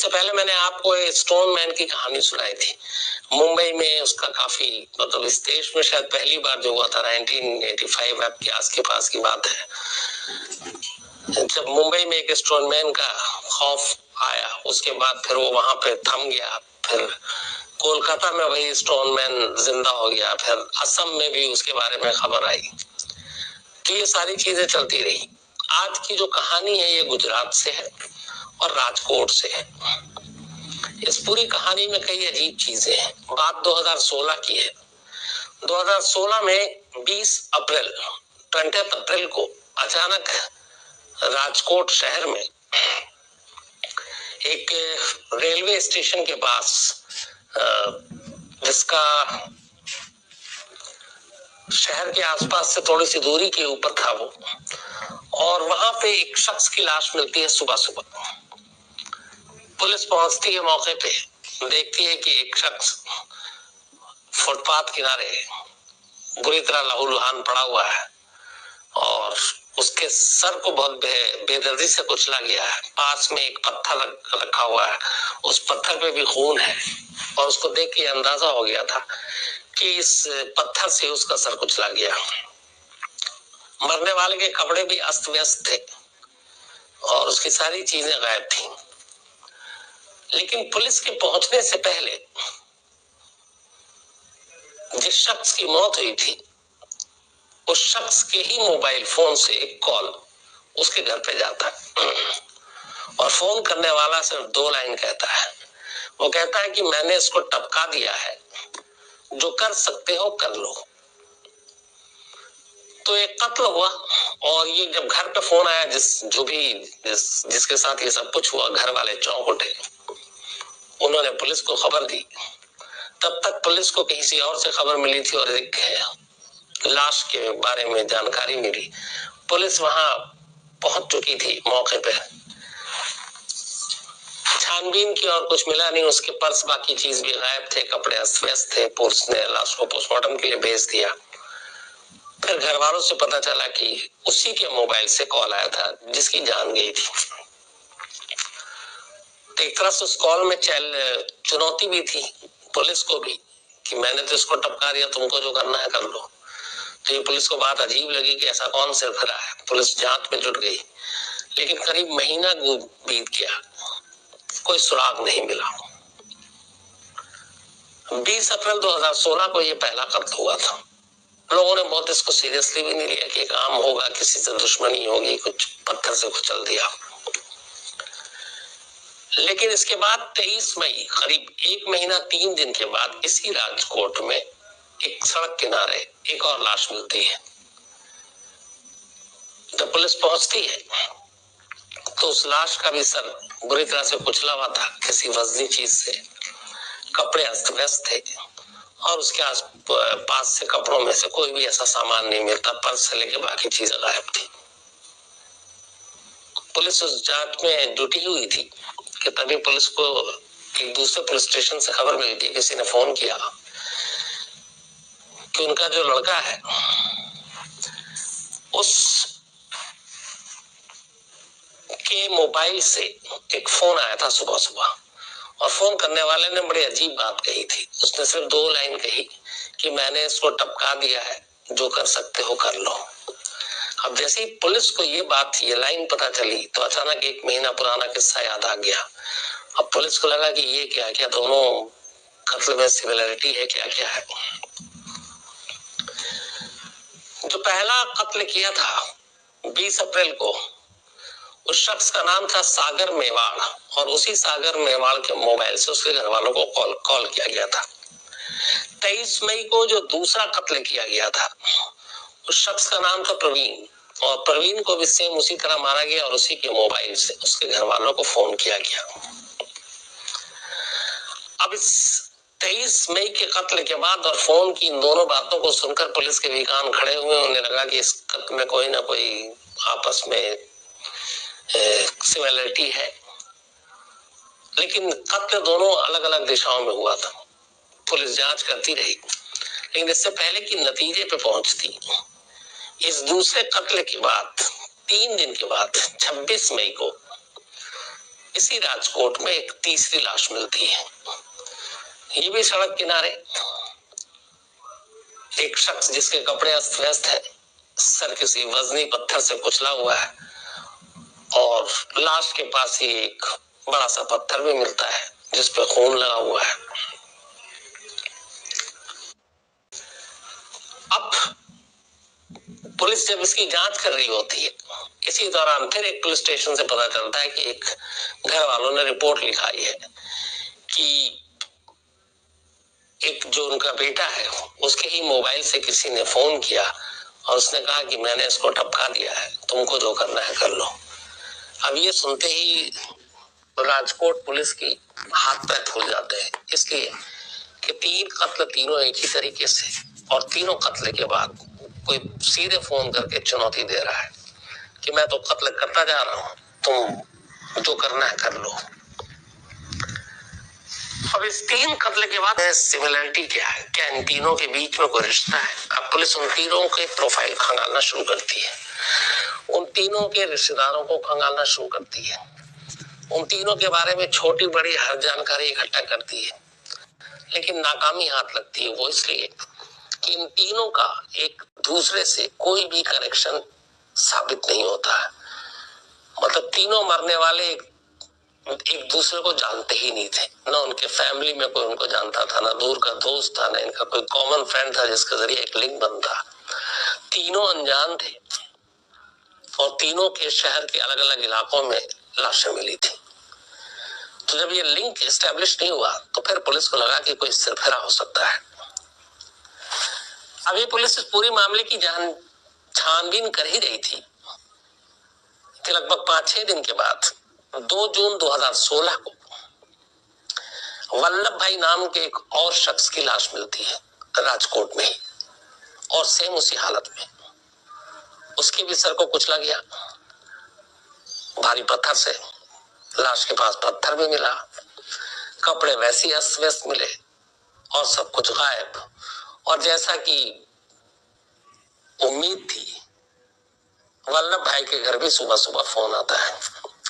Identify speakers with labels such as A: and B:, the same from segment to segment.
A: इससे पहले मैंने आपको स्टोन मैन की कहानी सुनाई थी। मुंबई में उसका काफी मतलब इस देश में शायद पहली बार जो हुआ था 1985 आपके आस के पास की बात है, जब मुंबई में एक स्टोन मैन का खौफ आया। उसके बाद फिर वो वहां पे थम गया। फिर कोलकाता में वही स्टोन मैन जिंदा हो गया। फिर असम में भी उसके बारे में खबर आई। तो ये सारी चीजें चलती रही। आज की जो कहानी है ये गुजरात से है और राजकोट से है। इस पूरी कहानी में कई अजीब चीजें हैं। बात 2016 की है। 2016 में 20 अप्रैल को अचानक राजकोट शहर में एक रेलवे स्टेशन के पास, जिसका शहर के आसपास से थोड़ी सी दूरी के ऊपर था वो, और वहां पे एक शख्स की लाश मिलती है सुबह सुबह। पुलिस पहुंचती है मौके पे, देखती है कि एक शख्स फुटपाथ किनारे बुरी तरह लहूलुहान पड़ा हुआ है और उसके सर को बहुत बेदर्दी से कुचला गया है। पास में एक पत्थर रखा हुआ है, उस पत्थर पे भी खून है और उसको देख के अंदाजा हो गया था कि इस पत्थर से उसका सर कुचला गया। मरने वाले के कपड़े भी अस्त व्यस्त थे और उसकी सारी चीजें गायब थी। लेकिन पुलिस के पहुंचने से पहले जिस शख्स की मौत हुई थी उस शख्स के ही मोबाइल फोन से एक कॉल उसके घर पे जाता है और फोन करने वाला सिर्फ 2 लाइन कहता है। वो कहता है कि मैंने इसको टपका दिया है, जो कर सकते हो कर लो। तो एक कत्ल हुआ और ये जब घर पे फोन आया, जिसके साथ ये सब कुछ हुआ, घर वाले चौंक उठे। उन्होंने पुलिस को खबर दी। तब तक पुलिस को किसी और से खबर मिली थी और एक लाश के बारे में जानकारी मिली। पुलिस वहां पहुंच चुकी थी मौके पे। छानबीन की और कुछ मिला नहीं। उसके पर्स बाकी चीज भी गायब थे, कपड़े अस्त व्यस्त थे। पुलिस ने लाश को पोस्टमार्टम के लिए भेज दिया। फिर घर वालों से पता चला कि उसी के मोबाइल से कॉल आया था जिसकी जान गई थी। तो एक तरह से उस कॉल में चुनौती भी थी पुलिस को भी कि मैंने तो इसको टपका दिया, तुमको जो करना है कर लो। तो ये पुलिस को बात अजीब लगी कि ऐसा कौन सिर धरा है। पुलिस जांच में जुट गई, लेकिन करीब महीना बीत गया, कोई सुराग नहीं मिला। 20 अप्रैल 2016 को ये पहला कत्ल हुआ था। लोगों ने बहुत इसको सीरियसली भी नहीं लिया कि एक आम होगा, किसी से दुश्मनी होगी, कुछ पत्थर से कुचल दिया। लेकिन इसके बाद 23 मई, करीब 1 महीना 3 दिन के बाद, इसी राजकोट में एक सड़क किनारे एक और लाश मिलती है। जब पुलिस पहुंचती है तो उस लाश का भी सर बुरी तरह से कुचला हुआ था किसी वजनी चीज से। कपड़े अस्त व्यस्त थे और उसके आस पास से कपड़ों में से कोई भी ऐसा सामान नहीं मिलता। पर्स से लेके बाकी चीजें गायब थी। पुलिस उस जांच में जुटी हुई थी कि तभी पुलिस को एक दूसरे पुलिस स्टेशन से खबर मिली थी। किसी ने फोन किया कि उनका जो लड़का है उस के मोबाइल से एक फोन आया था सुबह सुबह, और फोन करने वाले ने बड़ी अजीब बात कही थी। उसने सिर्फ 2 लाइन कही कि मैंने इसको टपका दिया है, जो कर सकते हो कर लो। अब जैसे ही पुलिस को ये लाइन पता चली तो अचानक 1 महीना पुराना किस्सा याद आ गया। अब पुलिस को लगा कि ये क्या क्या दोनों कत्ल में सिमिलरिटी है, क्या क्या है। जो पहला कत्ल किया था 20 अप्रैल को, उस शख्स का नाम था सागर मेवाड़, और उसी सागर मेवाड़ के मोबाइल से उसके घर वालों को कॉल किया गया था। 23 मई को जो दूसरा कत्ल किया गया था उस शख्स का नाम था प्रवीण, और प्रवीण को भी सेम उसी तरह मारा गया और उसी के मोबाइल से उसके घर वालों को फोन किया गया। अब इस 23 मई के कत्ल के बाद और फोन की इन दोनों बातों को सुनकर पुलिस के भी कान खड़े हुए। उन्हें लगा कि इस कत्ल में कोई ना कोई आपस में सिमिलरिटी है, लेकिन कत्ल दोनों अलग अलग दिशाओं में हुआ था। पुलिस जांच करती रही, लेकिन इससे पहले कि नतीजे पे पहुंचती, इस दूसरे कत्ल के बाद 3 दिन के बाद 26 मई को इसी राजकोट में एक तीसरी लाश मिलती है। ये भी सड़क किनारे एक शख्स जिसके कपड़े अस्त व्यस्त है, सर किसी वजनी पत्थर से कुचला हुआ है और लाश के पास ही एक बड़ा सा पत्थर भी मिलता है जिस पे खून लगा हुआ है। अब पुलिस जब इसकी जांच कर रही होती है, इसी दौरान फिर एक पुलिस स्टेशन से पता चलता है कि एक घर वालों ने रिपोर्ट लिखाई है कि एक जो उनका बेटा है उसके ही मोबाइल से किसी ने फोन किया और उसने कहा कि मैंने इसको टपका दिया है, तुमको जो करना है कर लो। अब ये सुनते ही राजकोट पुलिस की हाथ पैर फूल जाते हैं, इसलिए कि 3 कत्ल तीनों एक ही तरीके से, और तीनों कत्ल के बाद कोई सीधे फोन करके चुनौती दे रहा है कि मैं तो कत्ल करता जा रहा हूं, तुम जो करना है कर लो। अब इस 3 कत्ल के बाद सिमिलरिटी क्या है, क्या इन तीनों के बीच में कोई रिश्ता है? अब पुलिस उन तीनों के प्रोफाइल खंगालना शुरू करती है, उन तीनों के रिश्तेदारों को खंगालना शुरू करती है, उन तीनों के बारे में छोटी बड़ी हर जानकारी इकट्ठा करती है, लेकिन नाकामी हाथ लगती है। वो इसलिए कि इन तीनों का एक दूसरे से कोई भी कनेक्शन साबित नहीं होता है। मतलब तीनों मरने वाले एक दूसरे को जानते ही नहीं थे, ना उनके फैमिली में कोई उनको जानता था, ना दूर का दोस्त था, ना इनका कोई कॉमन फ्रेंड था जिसके जरिए एक लिंक बनता। तीनों अनजान थे और तीनों के शहर के अलग अलग इलाकों में लाशें मिली थी। तो जब ये लिंक एस्टेब्लिश नहीं हुआ तो फिर पुलिस को लगा कि कोई सिरफिरा हो सकता है। अभी पुलिस इस पूरी मामले की छानबीन कर ही रही थी कि लगभग 5-6 दिन के बाद 2 जून 2016 को वल्लभ भाई नाम के एक और शख्स की लाश मिलती है राजकोट में ही, और सेम उसी हालत में। उसकी भी सर को कुचला गया भारी पत्थर से, लाश के पास पत्थर भी मिला, कपड़े वैसे ही अस्त व्यस्त मिले और सब कुछ गायब। और जैसा कि उम्मीद थी, वल्लभ भाई के घर भी सुबह सुबह फोन आता है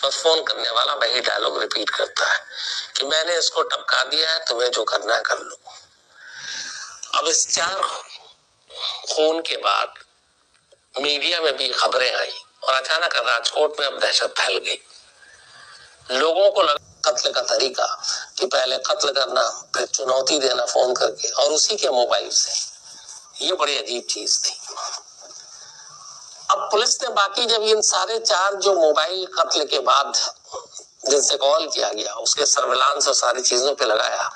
A: और फोन करने वाला वही डायलॉग रिपीट करता है कि मैंने इसको टपका दिया है, तुम्हें जो करना है कर लो। अब इस 4 खून के बाद मीडिया में भी खबरें आई और अचानक राजकोट में अब दहशत फैल गई। लोगों को लगा कत्ल का तरीका कि पहले कत्ल करना, फिर चुनौती देना फोन करके, और उसी के मोबाइल से। ये बड़ी अजीब चीज थी। अब पुलिस ने बाकी जब इन सारे 4 जो मोबाइल कत्ल के बाद जिनसे कॉल किया गया उसके सर्विलांस और सारी चीजों पे लगाया,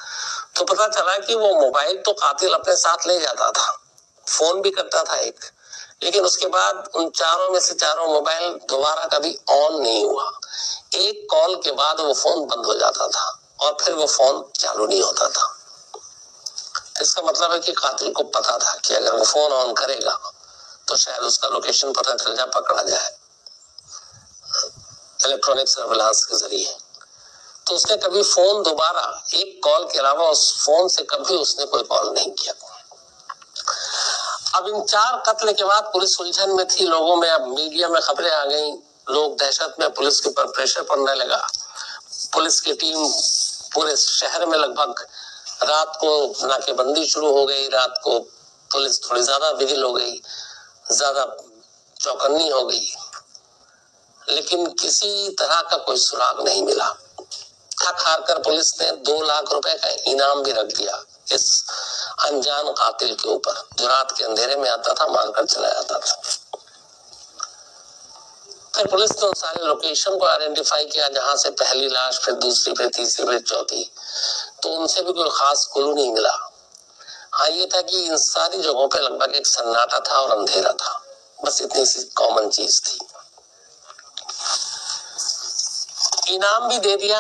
A: तो पता चला कि वो मोबाइल तो कातिल अपने साथ ले जाता था, फोन भी करता था एक, लेकिन उसके बाद उन चारों में से 4 मोबाइल दोबारा कभी ऑन नहीं हुआ। एक कॉल के बाद वो फोन बंद हो जाता था और फिर वो फोन चालू नहीं होता था। इसका मतलब है कि कातिल को पता था कि अगर वो फोन ऑन करेगा तो शायद उसका लोकेशन पता चल जाए, पकड़ा जाए इलेक्ट्रॉनिक सर्विलांस के जरिए। तो उसने कभी फोन दोबारा एक कॉल के अलावा उस फोन से कभी उसने कोई कॉल नहीं किया। अब इन 4 कत्ल के बाद पुलिस उलझन में थी, लोगों में अब मीडिया में खबरें आ गई, लोग दहशत में, पुलिस के ऊपर प्रेशर पड़ने लगा। पुलिस की टीम पूरे शहर में लगभग रात को नाकेबंदी शुरू हो गई, रात को पुलिस थोड़ी ज्यादा विजिल हो गई, ज्यादा चौकन्नी हो गई, लेकिन किसी तरह का कोई सुराग नहीं मिला। थक हार कर पुलिस ने 2 लाख रुपए का इनाम भी रख दिया इस अनजान कातिल के ऊपर, जो रात के अंधेरे में आता था, मारकर चला जाता था। फिर पुलिस ने उन सारे लोकेशन को आइडेंटिफाई किया जहां से पहली लाश, फिर दूसरी, फिर तीसरी, फिर चौथी, तो उनसे भी कोई खास क्लू नहीं मिला। हाँ, ये था कि इन सारी जगहों पे लगभग एक सन्नाटा था और अंधेरा था, बस इतनी सी कॉमन चीज थी। इनाम भी दे दिया,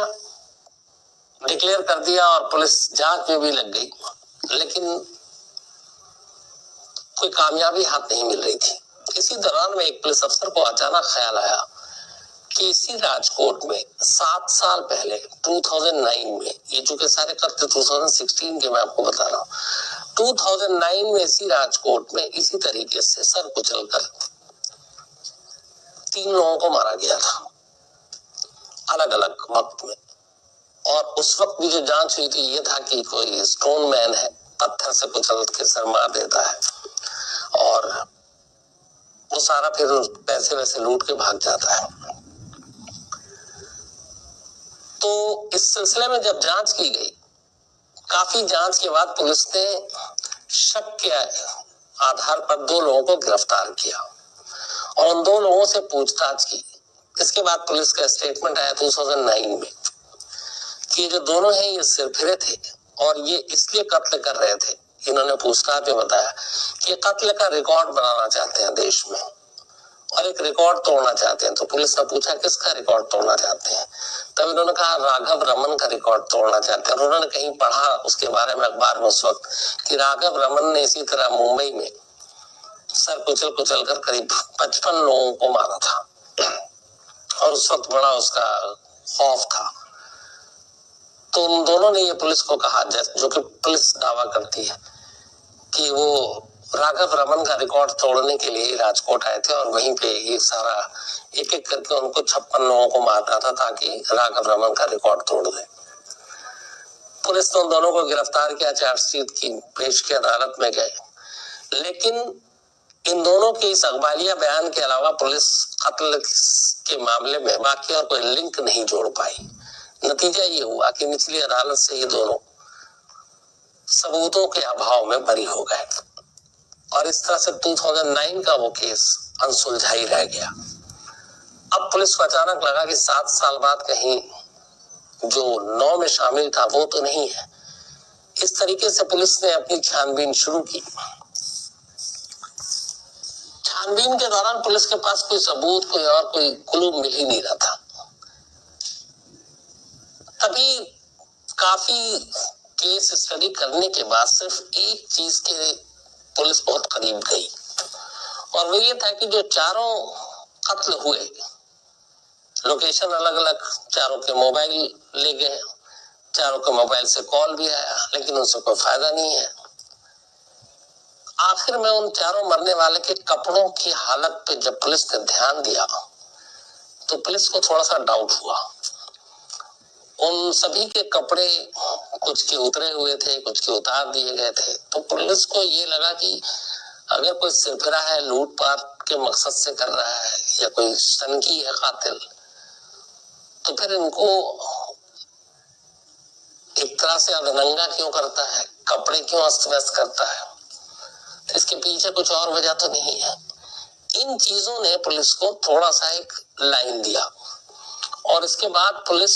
A: डिक्लेयर कर दिया और पुलिस जांच में भी लग गई, लेकिन कोई कामयाबी हाथ नहीं मिल रही थी। इसी दौरान में एक पुलिस अफसर को अचानक ख्याल आया कि इसी राजकोट में 7 साल पहले 2009 में, ये चूंकि सारे कत्ल 2016 के मैं आपको बता रहा हूँ, 2009 में इसी राजकोट में इसी तरीके से सर कुचलकर 3 लोगों को मारा गया था। अलग अलग वक्त में। और उस वक्त भी जो जांच हुई थी ये था कि कोई स्टोन मैन है, पत्थर से कुचल के सर मार देता है और वो सारा फिर पैसे वैसे लूट के भाग जाता है। तो इस सिलसिले में जब जांच की गई, काफी जांच के बाद पुलिस ने शक के आधार पर 2 लोगों को गिरफ्तार किया और उन 2 लोगों से पूछताछ की। इसके बाद पुलिस का स्टेटमेंट आया 2009 में कि जो दोनों हैं ये सिरफिरे थे और ये इसलिए कत्ल कर रहे थे। इन्होंने पूछताछ में बताया कि कत्ल का रिकॉर्ड बनाना चाहते हैं देश में और एक रिकॉर्ड तोड़ना चाहते हैं। तो पुलिस ने पूछा किसका रिकॉर्ड तोड़ना चाहते हैं, तब इन्होंने कहा राघव रमन का रिकॉर्ड तोड़ना चाहते हैं। और उन्होंने कहीं पढ़ा उसके बारे में अखबार में उस वक्त कि राघव रमन ने इसी तरह मुंबई में सर कुचल कुचल कर करीब 55 लोगों को मारा था और उस वक्त बड़ा उसका खौफ था। तो उन दोनों ने ये पुलिस को कहा, जो कि पुलिस दावा करती है कि वो राघव रमन का रिकॉर्ड तोड़ने के लिए राजकोट आए थे और वहीं पे ये सारा एक एक करके उनको 56 लोगों को मारना था ताकि राघव रमन का रिकॉर्ड तोड़ दे। पुलिस ने उन दोनों को गिरफ्तार किया, चार्जशीट की पेश की, अदालत में गए। लेकिन इन दोनों के इस अखबारिया बयान के अलावा पुलिस कत्ल के मामले में बाकी और कोई लिंक नहीं जोड़ पाई। नतीजा ये हुआ कि निचली अदालत से ये दोनों सबूतों के अभाव में बरी हो गए और इस तरह से 2009 का वो केस अनसुलझा ही रह गया। अब पुलिस को अचानक लगा कि 7 साल बाद कहीं जो 9 में शामिल था वो तो नहीं है। इस तरीके से पुलिस ने अपनी छानबीन शुरू की। छानबीन के दौरान पुलिस के पास कोई सबूत, कोई क्लू मिल ही नहीं रहा था। तभी काफी केस स्टडी करने के बाद सिर्फ एक चीज के पुलिस बहुत करीब गई और वो ये था कि जो चारों कत्ल हुए, लोकेशन अलग अलग, चारों के मोबाइल ले गए, चारों के मोबाइल से कॉल भी आया, लेकिन उनसे कोई फायदा नहीं है। आखिर में उन चारों मरने वाले के कपड़ों की हालत पे जब पुलिस ने ध्यान दिया तो पुलिस को थोड़ा सा डाउट हुआ। उन सभी के कपड़े कुछ के उतरे हुए थे, कुछ के उतार दिए गए थे। तो पुलिस को ये लगा कि अगर कोई सिरफिरा है, लूटपाट के मकसद से कर रहा है या कोई सनकी है कातिल, तो फिर इनको एक तरह से अधनंगा क्यों करता है, कपड़े क्यों अस्त व्यस्त करता है, तो इसके पीछे कुछ और वजह तो नहीं है। इन चीजों ने पुलिस को थोड़ा सा एक लाइन दिया और इसके बाद पुलिस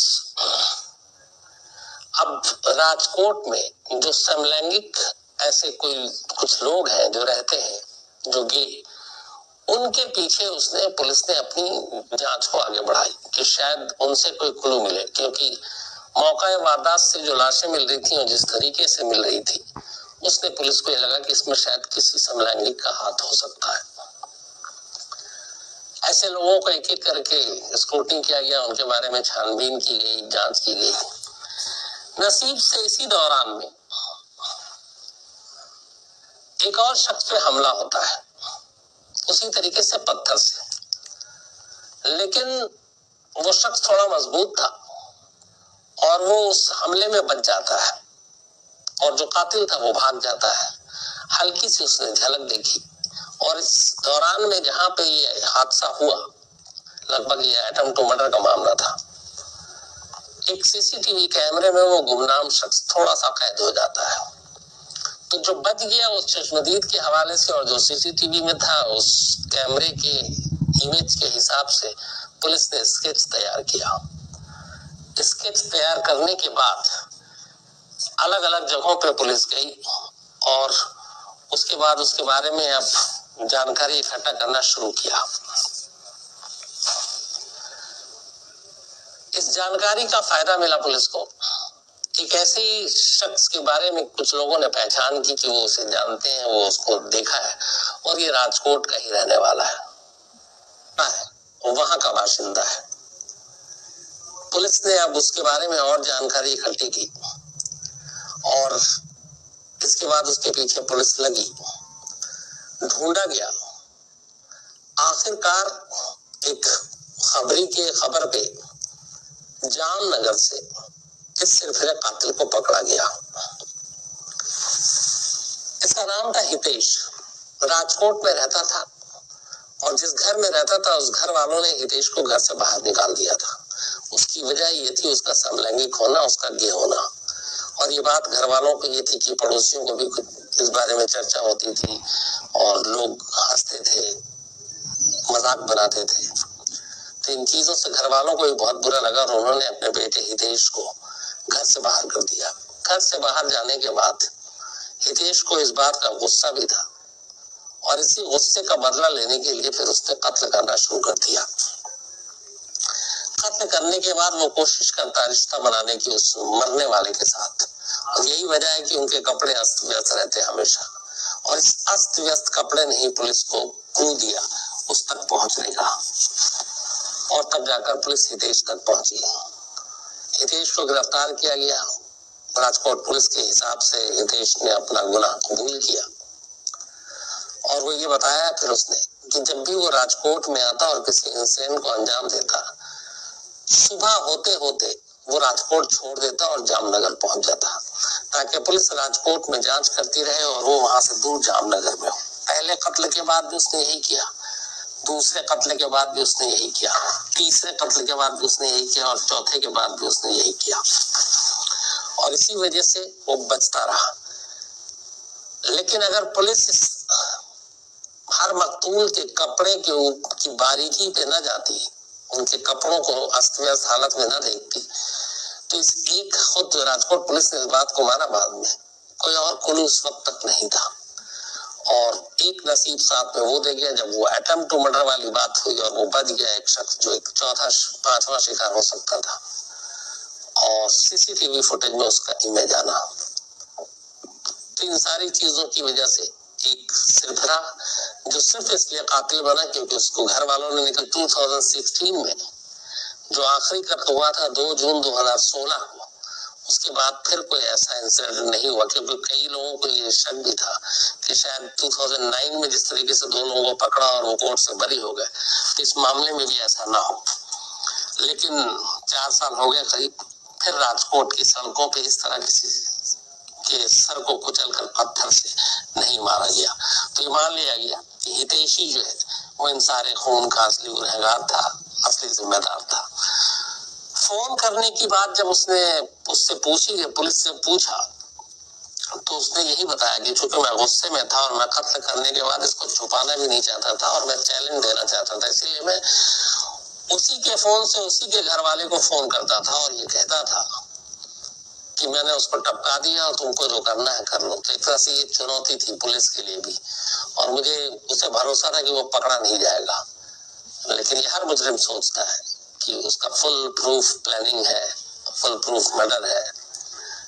A: अब राजकोट में जो समलैंगिक ऐसे कुछ लोग हैं जो रहते हैं, जो गे, उनके पीछे पुलिस ने अपनी जांच को आगे बढ़ाई कि शायद उनसे कोई क्लू मिले, क्योंकि मौका वारदात से जो लाशें मिल रही थी और जिस तरीके से मिल रही थी उसने पुलिस को यह लगा कि इसमें शायद किसी समलैंगिक का हाथ हो सकता है। ऐसे लोगों को एक एक करके स्क्रूटनी किया गया, उनके बारे में छानबीन की गई, जांच की गई। नसीब से इसी दौरान में एक और शख्स पे हमला होता है, उसी तरीके से पत्थर से, लेकिन वो शख्स थोड़ा मजबूत था और वो उस हमले में बच जाता है और जो कातिल था वो भाग जाता है। हल्की सी उसने झलक देखी और इस दौरान में जहां पे ये हादसा हुआ, लगभग ये अटेम्प्ट टू मर्डर का मामला था, एक सीसीटीवी कैमरे में वो गुमनाम शख्स थोड़ा सा कैद हो जाता है। तो जो बच गया उस चश्मदीद के हवाले से और जो सीसीटीवी में था उस कैमरे के इमेज के हिसाब से पुलिस ने स्केच तैयार किया। स्केच तैयार करने के बाद अलग अलग जगहों पे पुलिस गई और उसके बाद उसके बारे में अब जानकारी इकट्ठा करना शुरू किया। इस जानकारी का फायदा मिला पुलिस को। एक ऐसे शख्स के बारे में कुछ लोगों ने पहचान की कि वो उसे जानते हैं, वो उसको देखा है और ये राजकोट का ही रहने वाला है, वहां का बाशिंदा है। पुलिस ने अब उसके बारे में और जानकारी इकट्ठी की और इसके बाद उसके पीछे पुलिस लगी, ढूंढा गया। आखिरकार एक खबर पे जामनगर से इस सिरफिरे कातिल को पकड़ा गया। इसका नाम था हितेश, राजकोट में रहता था और जिस घर में रहता था उस घर वालों ने हितेश को घर से बाहर निकाल दिया था। उसकी वजह ये थी उसका समलैंगिक होना, उसका गे होना। और ये बात घर वालों को ये थी कि पड़ोसियों को भी इस बारे में चर्चा होती थी और लोग हंसते थे, मजाक बनाते थे। तो इन चीजों से घर वालों को भी बहुत बुरा लगा और उन्होंने अपने बेटे हितेश को घर से बाहर कर दिया। घर से बाहर जाने के बाद हितेश को इस बात का गुस्सा भी था और इसी गुस्से का बदला लेने के लिए फिर उसने कत्ल करना शुरू कर दिया। कत्ल करने के बाद वो कोशिश करता रिश्ता बनाने की उस मरने वाले के साथ, और यही वजह है कि उनके कपड़े अस्त व्यस्त रहते हमेशा। और इस अस्त व्यस्त कपड़े ने ही पुलिस को क्लू दिया उस तक पहुंचने का, और तब जाकर पुलिस हितेश तक पहुंची। हितेश को गिरफ्तार किया गया। राजकोट पुलिस के हिसाब से हितेश ने अपना गुनाह कबूल किया और वो ये बताया फिर उसने कि जब भी वो राजकोट में आता और किसी इंसिडेंट को अंजाम देता, सुबह होते होते वो राजकोट छोड़ देता और जामनगर पहुंच जाता, ताकि पुलिस राजकोट में जांच करती रहे और वो वहां से दूर जामनगर में हो। पहले कत्ल के बाद भी उसने यही किया, दूसरे कत्ल के बाद भी उसने यही किया, तीसरे कत्ल के बाद भी उसने यही किया और चौथे के बाद भी उसने यही किया। और इसी वजह से वो बचता रहा। लेकिन अगर पुलिस हर मकतूल के कपड़े की बारीकी पे न जाती, उनके कपड़ों को अस्त व्यस्त हालत में न देखती, तो इस एक खुद राजकोट पुलिस ने इस बात को माना बाद में, कोई और क्लू उस वक्त तक नहीं था। और एक नसीब साथ में वो दे गया जब वो अटेम्प्ट टू मर्डर वाली बात हुई और वो बच गया एक शख्स जो एक चौथा पांचवा शिकार हो सकता था, और सीसीटीवी फुटेज में उसका इमेज आना। तो इन सारी चीजों की वजह से एक सिरफिरा जो सिर्फ इसलिए कातिल बना क्योंकि उसको घर वालों ने निकल 2016 में जो आखिरी कत्ल हुआ था 2 जून 2016 को, उसके बाद फिर कोई ऐसा इंसिडेंट नहीं हुआ, क्योंकि कई लोगों को ये शक भी था कि शायद 2009 में जिस तरीके से 2 लोगों को पकड़ा और वो कोर्ट से बरी हो गए, तो इस मामले में भी ऐसा ना हो। लेकिन 4 साल हो गए करीब, फिर राजकोट की सड़कों पे इस तरह किसी के सर को कुचलकर पत्थर से नहीं मारा गया। तो ये मान लिया गया कि हितेशी जो है वो इन सारे खून का असली गुनहगार था, असली जिम्मेदार था। फोन करने की बात जब उसने उससे पूछी, पुलिस से पूछा, तो उसने यही बताया कि चूंकि मैं गुस्से में था और मैं कत्ल करने के बाद इसको छुपाना भी नहीं चाहता था और मैं चैलेंज देना चाहता था, इसलिए मैं उसी के फोन से उसी के घर वाले को फोन करता था और ये कहता था कि मैंने उसको टपका दिया और तुमको जो करना है कर लो। तो एक तरह से ये चुनौती थी पुलिस के लिए भी, और मुझे उसे भरोसा था कि वो पकड़ा नहीं जाएगा। लेकिन ये हर मुजरिम सोचता है कि उसका फुल प्रूफ प्लानिंग है, फुल प्रूफ मर्डर है,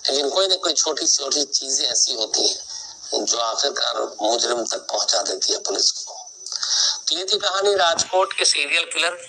A: लेकिन कोई ना कोई छोटी छोटी चीजें ऐसी होती हैं जो आखिरकार मुजरिम तक पहुंचा देती है पुलिस को। तो ये थी कहानी राजकोट के सीरियल किलर